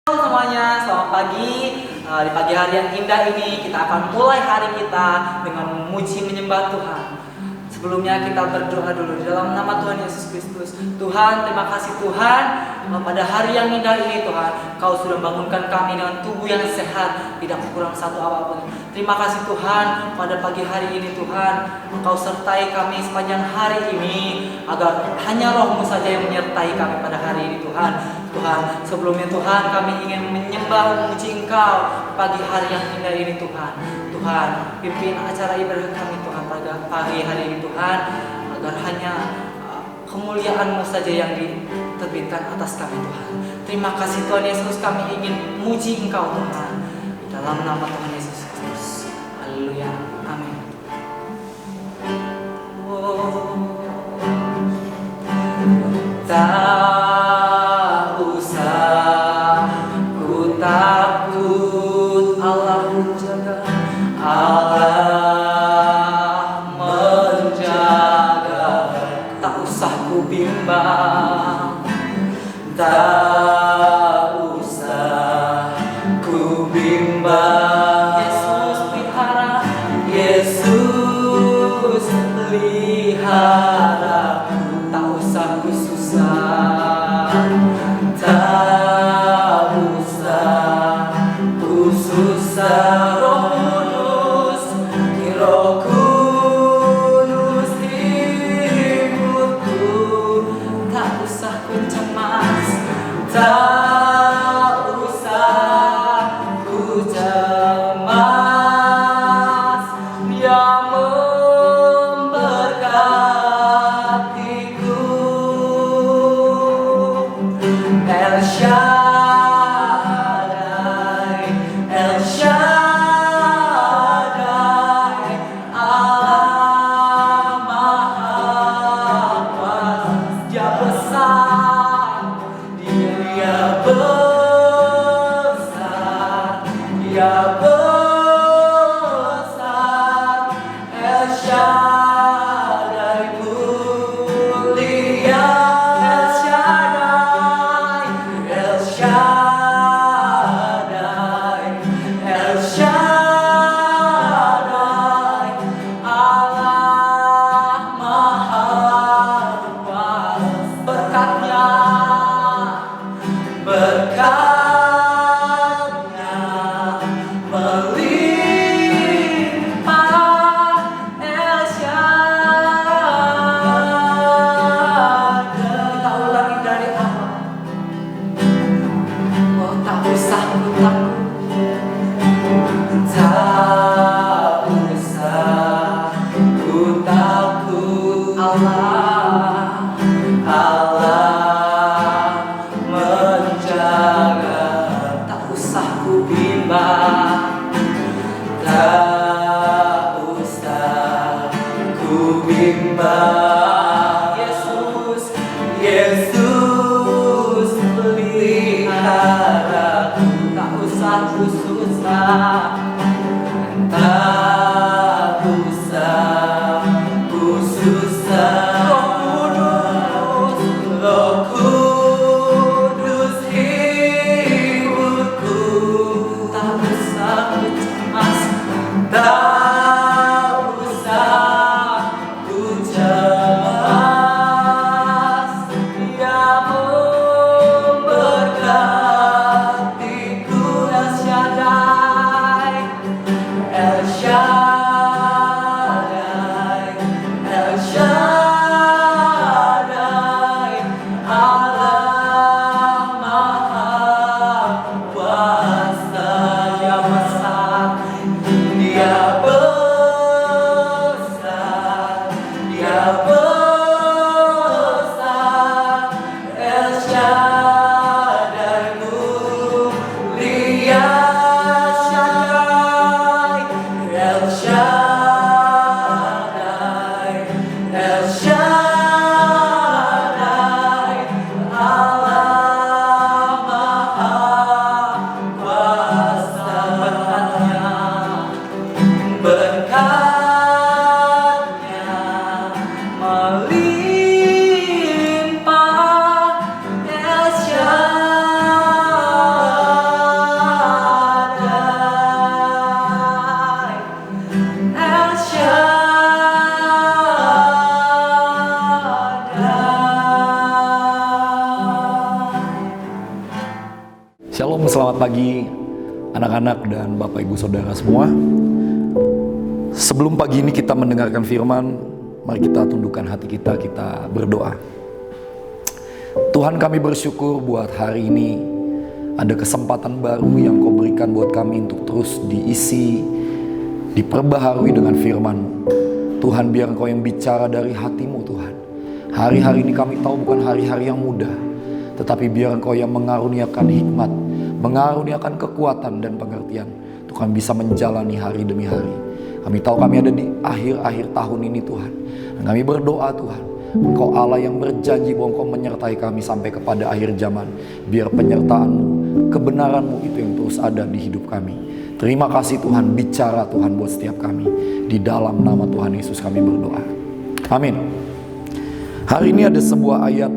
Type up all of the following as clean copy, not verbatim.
Halo semuanya, selamat pagi. Di pagi hari yang indah ini kita akan mulai hari kita dengan memuji menyembah Tuhan. Sebelumnya kita berdoa dulu di dalam nama Tuhan Yesus Kristus. Tuhan, terima kasih Tuhan, pada hari yang indah ini Tuhan, Kau sudah bangunkan kami dengan tubuh yang sehat, tidak kurang satu apapun. Terima kasih Tuhan, pada pagi hari ini Tuhan, Engkau sertai kami sepanjang hari ini, agar hanya Roh-Mu saja yang menyertai kami pada hari ini Tuhan. Tuhan, sebelumnya Tuhan, kami ingin menyembah memuji Engkau pagi hari yang indah ini Tuhan. Tuhan, pimpin acara ibadah kami Tuhan pada pagi hari ini Tuhan, agar hanya kemuliaan-Mu saja yang diterbitkan atas kami Tuhan. Terima kasih Tuhan Yesus, kami ingin memuji Engkau Tuhan, dalam nama Tuhan Yesus Kristus. Haleluya, amin. Tak usah ku takut, Allah menjaga, Allah menjaga. Tak usah ku bimbang, tak usah ku bimbang. Yesus pelihara, Yesus pelihara. Tak usah ku susah, tak usah ku susah. Roh Kudus hiburku. Tak usah ku cemas, tak usah ku cemas. Dia El Shaddai, El Shaddai, Allah Maha Kuasa. Dia besar, Dia besar, Dia besar. El Shaddai mulia, El Shaddai, El Shaddai, El Shaddai, Allah Maha Kuasa. Berkatnya, berkatnya melimpah. El Shaddai. Kita ulangi dari awal. Oh, tak usah ku takut, tak usah ku takut. Allah menjaga. Tak usah ku bimbang, tak usah ku bimbang. Yesus pelihara. Tak usah ku susah, tak usah ku susah. Roh Kudus hiburku. Tak usah ku cemas, tak usah ku cemas. anak-anak dan Bapak Ibu Saudara semua. Sebelum pagi ini kita mendengarkan firman, mari kita tundukkan hati kita, kita berdoa. Tuhan, kami bersyukur buat hari ini ada kesempatan baru yang Kau berikan buat kami untuk terus diisi, diperbaharui dengan firman. Tuhan, biar Engkau yang bicara dari hati-Mu Tuhan. Hari-hari ini kami tahu bukan hari-hari yang mudah, tetapi biar Engkau yang mengaruniakan hikmat, mengaruniakan kekuatan dan pengertian untuk kami bisa menjalani hari demi hari. Kami tahu kami ada di akhir-akhir tahun ini Tuhan, dan kami berdoa Tuhan, Engkau Allah yang berjanji bahwa Engkau menyertai kami sampai kepada akhir zaman. Biar penyertaan-Mu, kebenaran-Mu itu yang terus ada di hidup kami. Terima kasih Tuhan, bicara Tuhan buat setiap kami. Di dalam nama Tuhan Yesus kami berdoa. Amin. Hari ini ada sebuah ayat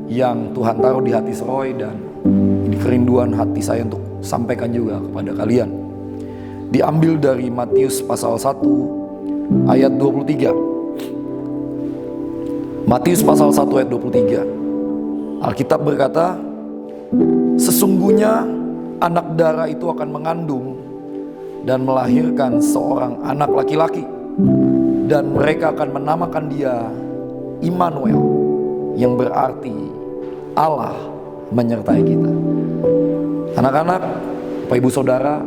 yang Tuhan taruh di hati Roy, dan ini kerinduan hati saya untuk sampaikan juga kepada kalian. Diambil dari Matius pasal 1 ayat 23. Matius pasal 1 ayat 23. Alkitab berkata, sesungguhnya anak darah itu akan mengandung dan melahirkan seorang anak laki-laki, dan mereka akan menamakan dia Immanuel, yang berarti Allah menyertai kita. Anak-anak, Bapak Ibu Saudara,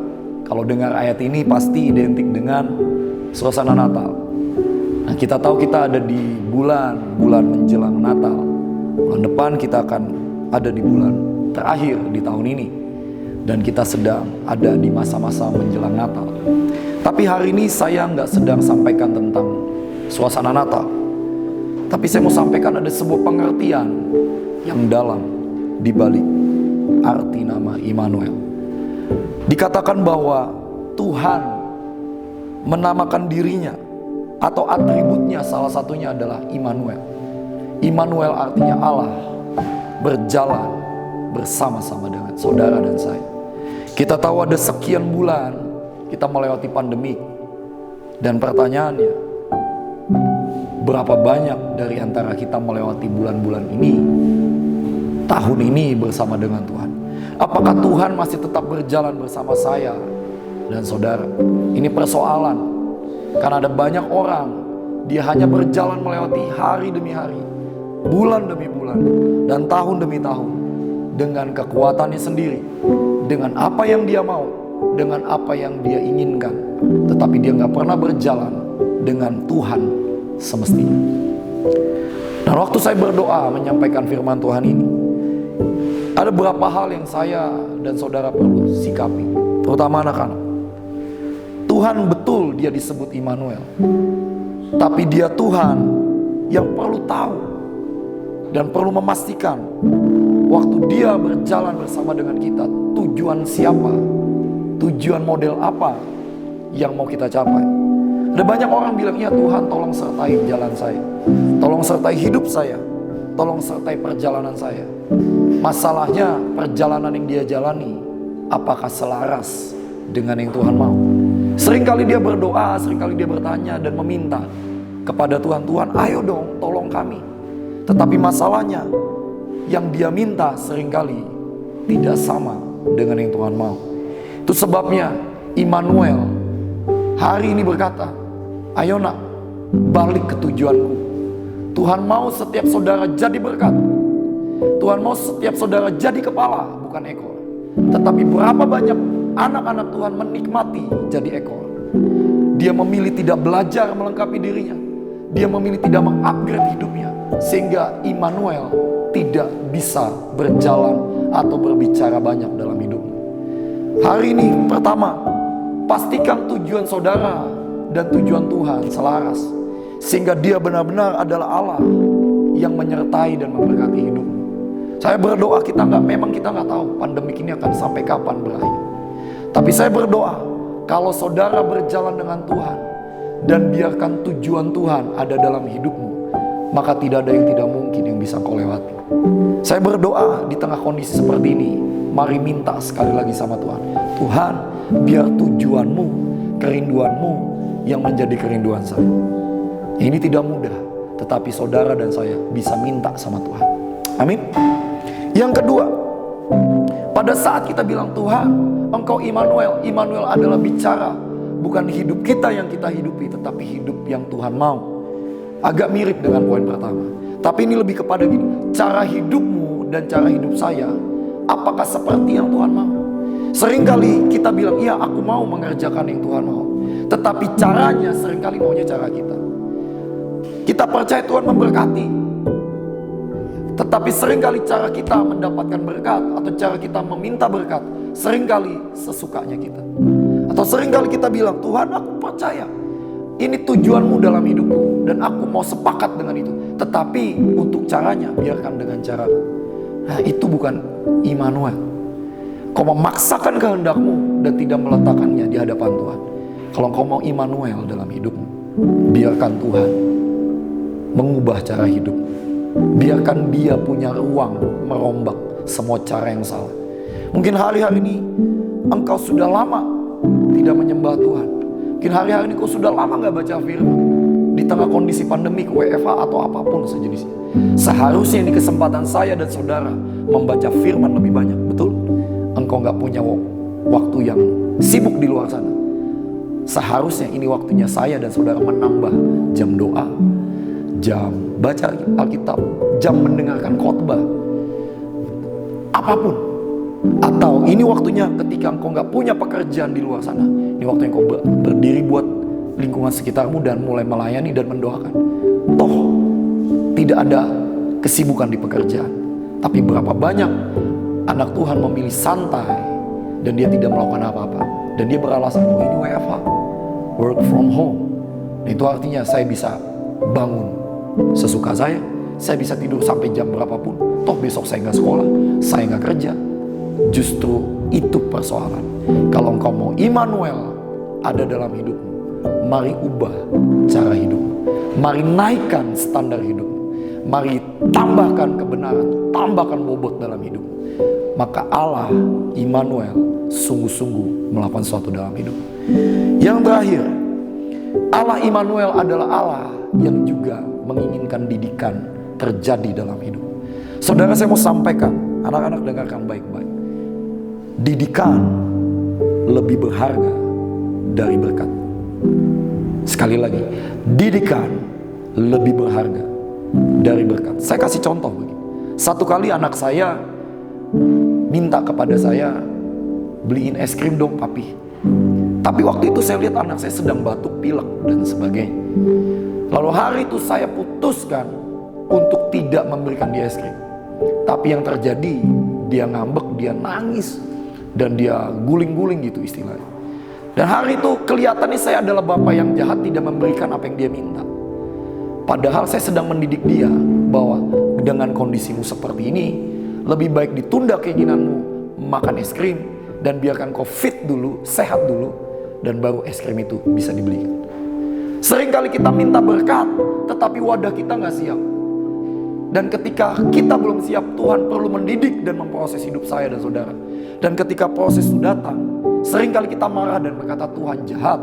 kalau dengar ayat ini pasti identik dengan suasana Natal. Nah, kita tahu kita ada di bulan menjelang Natal. Bulan depan kita akan ada di bulan terakhir di tahun ini, dan kita sedang ada di masa-masa menjelang Natal. Tapi hari ini saya nggak sedang sampaikan tentang suasana Natal, tapi saya mau sampaikan ada sebuah pengertian yang dalam di balik arti nama Immanuel. Dikatakan bahwa Tuhan menamakan dirinya atau atributnya, salah satunya adalah Immanuel. Immanuel artinya Allah berjalan bersama-sama dengan saudara dan saya. Kita tahu ada sekian bulan kita melewati pandemi, dan pertanyaannya, berapa banyak dari antara kita melewati bulan-bulan ini, tahun ini bersama dengan Tuhan? Apakah Tuhan masih tetap berjalan bersama saya dan saudara? Ini persoalan, karena ada banyak orang, dia hanya berjalan melewati hari demi hari, bulan demi bulan, dan tahun demi tahun, dengan kekuatannya sendiri, dengan apa yang dia mau, dengan apa yang dia inginkan. Tetapi dia gak pernah berjalan dengan Tuhan semestinya. Dan waktu saya berdoa menyampaikan firman Tuhan ini, ada beberapa hal yang saya dan saudara perlu sikapi, terutama anak-anak. Tuhan betul dia disebut Immanuel, tapi dia Tuhan yang perlu tahu dan perlu memastikan waktu dia berjalan bersama dengan kita, tujuan siapa, tujuan model apa yang mau kita capai. Ada banyak orang bilang, ya Tuhan tolong sertai jalan saya, tolong sertai hidup saya, tolong sertai perjalanan saya. Masalahnya perjalanan yang dia jalani, apakah selaras dengan yang Tuhan mau? Seringkali dia berdoa, seringkali dia bertanya dan meminta kepada Tuhan, Tuhan ayo dong tolong kami. Tetapi masalahnya yang dia minta seringkali tidak sama dengan yang Tuhan mau. Itu sebabnya Immanuel hari ini berkata, ayo nak, balik ke tujuanku. Tuhan mau setiap saudara jadi berkat. Tuhan mau setiap saudara jadi kepala, bukan ekor. Tetapi berapa banyak anak-anak Tuhan menikmati jadi ekor. Dia memilih tidak belajar melengkapi dirinya. Dia memilih tidak mengupgrade hidupnya, sehingga Immanuel tidak bisa berjalan atau berbicara banyak dalam hidupmu. Hari ini pertama, pastikan tujuan saudara dan tujuan Tuhan selaras, sehingga dia benar-benar adalah Allah yang menyertai dan memberkati hidupmu. Saya berdoa, memang kita nggak tahu pandemik ini akan sampai kapan berakhir. Tapi saya berdoa, kalau saudara berjalan dengan Tuhan dan biarkan tujuan Tuhan ada dalam hidupmu, maka tidak ada yang tidak mungkin yang bisa kau lewati. Saya berdoa di tengah kondisi seperti ini, mari minta sekali lagi sama Tuhan. Tuhan, biar tujuanmu, kerinduanmu yang menjadi kerinduan saya. Ini tidak mudah, tetapi saudara dan saya bisa minta sama Tuhan. Amin. Yang kedua, Pada saat kita bilang, Tuhan, Engkau Immanuel. Immanuel adalah bicara. Bukan hidup kita yang kita hidupi, tetapi hidup yang Tuhan mau. Agak mirip dengan poin pertama. Tapi ini lebih kepada gini, cara hidupmu dan cara hidup saya, apakah seperti yang Tuhan mau? Seringkali kita bilang, iya aku mau mengerjakan yang Tuhan mau. Tetapi caranya seringkali maunya cara kita. Kita percaya Tuhan memberkati. Tetapi seringkali cara kita mendapatkan berkat atau cara kita meminta berkat, seringkali sesukanya kita. Atau seringkali kita bilang, Tuhan aku percaya ini tujuanmu dalam hidupku dan aku mau sepakat dengan itu. Tetapi untuk caranya biarkan dengan caraku. Nah itu bukan Immanuel. Kau memaksakan kehendakmu dan tidak meletakkannya di hadapan Tuhan. Kalau kau mau Immanuel dalam hidupmu, biarkan Tuhan mengubah cara hidupmu. Biarkan dia punya ruang merombak semua cara yang salah. Mungkin hari-hari ini engkau sudah lama tidak menyembah Tuhan. Mungkin hari-hari ini kau sudah lama gak baca firman. Di tengah kondisi pandemi, WFH atau apapun sejenisnya. Seharusnya ini kesempatan saya dan saudara membaca firman lebih banyak. Betul? Engkau gak punya waktu yang sibuk di luar sana. Seharusnya ini waktunya saya dan saudara menambah jam doa, jam baca Alkitab, jam mendengarkan khotbah, apapun. Atau ini waktunya ketika engkau gak punya pekerjaan di luar sana, ini waktu yang kau berdiri buat lingkungan sekitarmu dan mulai melayani dan mendoakan. Toh tidak ada kesibukan di pekerjaan. Tapi berapa banyak anak Tuhan memilih santai dan dia tidak melakukan apa-apa. Dan dia beralasan, oh ini WFH, work from home. Itu artinya saya bisa bangun sesuka saya bisa tidur sampai jam berapapun. Toh besok saya nggak sekolah, saya nggak kerja. Justru itu persoalan. Kalau engkau mau Immanuel ada dalam hidupmu, mari ubah cara hidupmu. Mari naikkan standar hidupmu. Mari tambahkan kebenaran, tambahkan bobot dalam hidupmu. Maka Allah Immanuel sungguh-sungguh melakukan sesuatu dalam hidupmu. Yang terakhir, Allah Immanuel adalah Allah yang juga menginginkan didikan terjadi dalam hidup. Saudara, saya mau sampaikan, anak-anak dengarkan baik-baik. Didikan lebih berharga dari berkat. Sekali lagi, didikan lebih berharga dari berkat. Saya kasih contoh begini. Satu kali anak saya minta kepada saya, beliin es krim dong papi. Tapi waktu itu saya lihat anak saya sedang batuk, pilek dan sebagainya. Lalu hari itu saya putuskan untuk tidak memberikan dia es krim. Tapi yang terjadi, dia ngambek, dia nangis, dan dia guling-guling gitu istilahnya. Dan hari itu kelihatannya saya adalah bapak yang jahat, tidak memberikan apa yang dia minta. Padahal saya sedang mendidik dia bahwa dengan kondisimu seperti ini, lebih baik ditunda keinginanmu makan es krim dan biarkan kau fit dulu, sehat dulu, dan baru es krim itu bisa dibelikan. Seringkali kita minta berkat, tetapi wadah kita gak siap. Dan ketika kita belum siap, Tuhan perlu mendidik dan memproses hidup saya dan saudara. Dan ketika proses itu datang, seringkali kita marah dan berkata, Tuhan jahat,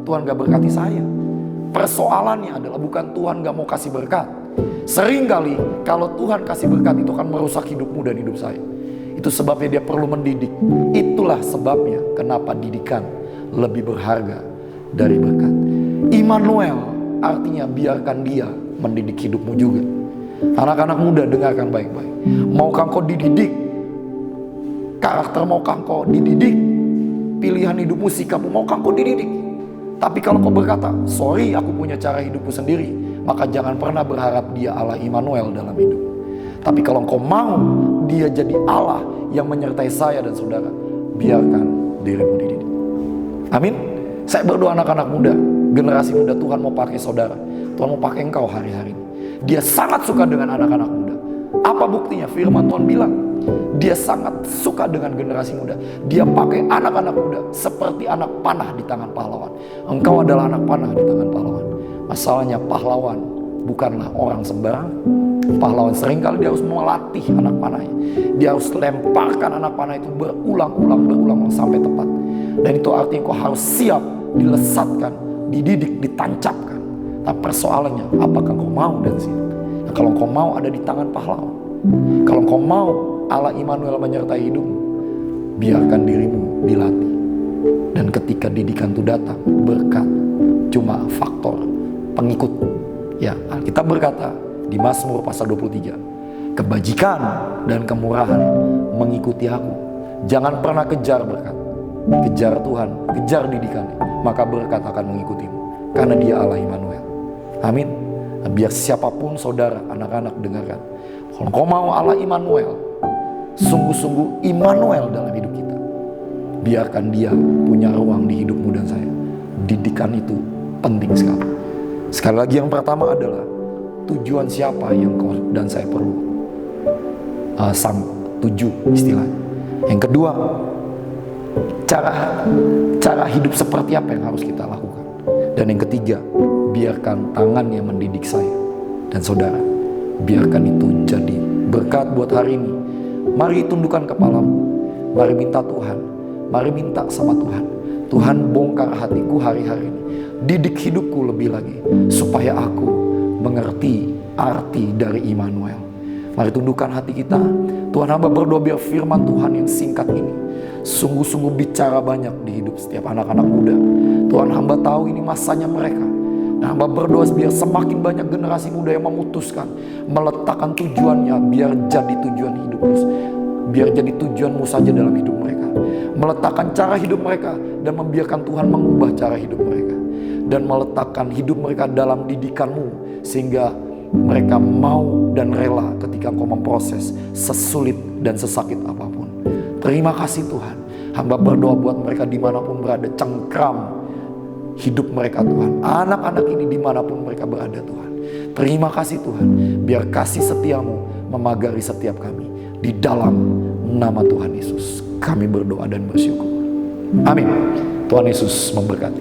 Tuhan gak berkati saya. Persoalannya adalah bukan Tuhan gak mau kasih berkat. Seringkali kalau Tuhan kasih berkat itu akan merusak hidupmu dan hidup saya. Itu sebabnya dia perlu mendidik. Itulah sebabnya kenapa didikan lebih berharga dari berkat. Immanuel artinya biarkan dia mendidik hidupmu juga. Anak-anak muda dengarkan baik-baik. Maukah engkau dididik? Karakter maukah engkau dididik? Pilihan hidupmu, sikapmu maukah engkau dididik? Tapi kalau kau berkata, sorry aku punya cara hidupku sendiri, maka jangan pernah berharap dia Allah Immanuel dalam hidup. Tapi kalau engkau mau dia jadi Allah yang menyertai saya dan saudara, biarkan dirimu dididik. Amin. Saya berdoa anak-anak muda, generasi muda, Tuhan mau pakai saudara, Tuhan mau pakai engkau hari-hari ini. Dia sangat suka dengan anak-anak muda. Apa buktinya? Firman Tuhan bilang, dia sangat suka dengan generasi muda. Dia pakai anak-anak muda seperti anak panah di tangan pahlawan. Engkau adalah anak panah di tangan pahlawan. Masalahnya pahlawan bukanlah orang sembarang. Pahlawan seringkali dia harus melatih anak panahnya. Dia harus lemparkan anak panah itu berulang-ulang sampai tepat. Dan itu artinya kau harus siap dilesatkan, dididik, ditancapkan. Tapi persoalannya, apakah kau mau dan siap? Nah, kalau kau mau ada di tangan pahlawan, kalau kau mau Allah Immanuel menyertai hidupmu, biarkan dirimu dilatih. Dan ketika didikan itu datang, berkat cuma faktor pengikut. Ya, Alkitab berkata di Mazmur pasal 23, kebajikan dan kemurahan mengikuti aku. Jangan pernah kejar berkat, kejar Tuhan, kejar didikannya, maka berkat akan mengikutimu, karena Dia Allah Immanuel. Amin. Biar siapapun saudara, anak-anak dengarkan, kalau kau mau Allah Immanuel, sungguh-sungguh Immanuel dalam hidup kita, biarkan Dia punya ruang di hidupmu dan saya. Didikan itu penting sekali. Sekali lagi, yang pertama adalah tujuan siapa yang kau dan saya perlu tuju istilahnya. Yang kedua, cara hidup seperti apa yang harus kita lakukan. Dan yang ketiga, biarkan tangannya mendidik saya dan saudara. Biarkan itu jadi berkat buat hari ini. Mari tundukkan kepalamu, mari minta Tuhan, mari minta sama Tuhan. Tuhan, bongkar hatiku hari-hari ini, didik hidupku lebih lagi, supaya aku mengerti arti dari Immanuel. Mari tundukkan hati kita. Tuhan, hamba berdoa biar firman Tuhan yang singkat ini sungguh-sungguh bicara banyak di hidup setiap anak-anak muda. Tuhan, hamba tahu ini masanya mereka. Nah, hamba berdoa biar semakin banyak generasi muda yang memutuskan meletakkan tujuannya, biar jadi tujuan hidupmu, biar jadi tujuanmu saja dalam hidup mereka. Meletakkan cara hidup mereka dan membiarkan Tuhan mengubah cara hidup mereka. Dan meletakkan hidup mereka dalam didikanmu, sehingga mereka mau dan rela ketika Engkau memproses sesulit dan sesakit apapun. Terima kasih Tuhan. Hamba berdoa buat mereka dimanapun berada, cengkram hidup mereka Tuhan. Anak-anak ini dimanapun mereka berada Tuhan. Terima kasih Tuhan. Biar kasih setiamu memagari setiap kami. Di dalam nama Tuhan Yesus kami berdoa dan bersyukur. Amin. Tuhan Yesus memberkati.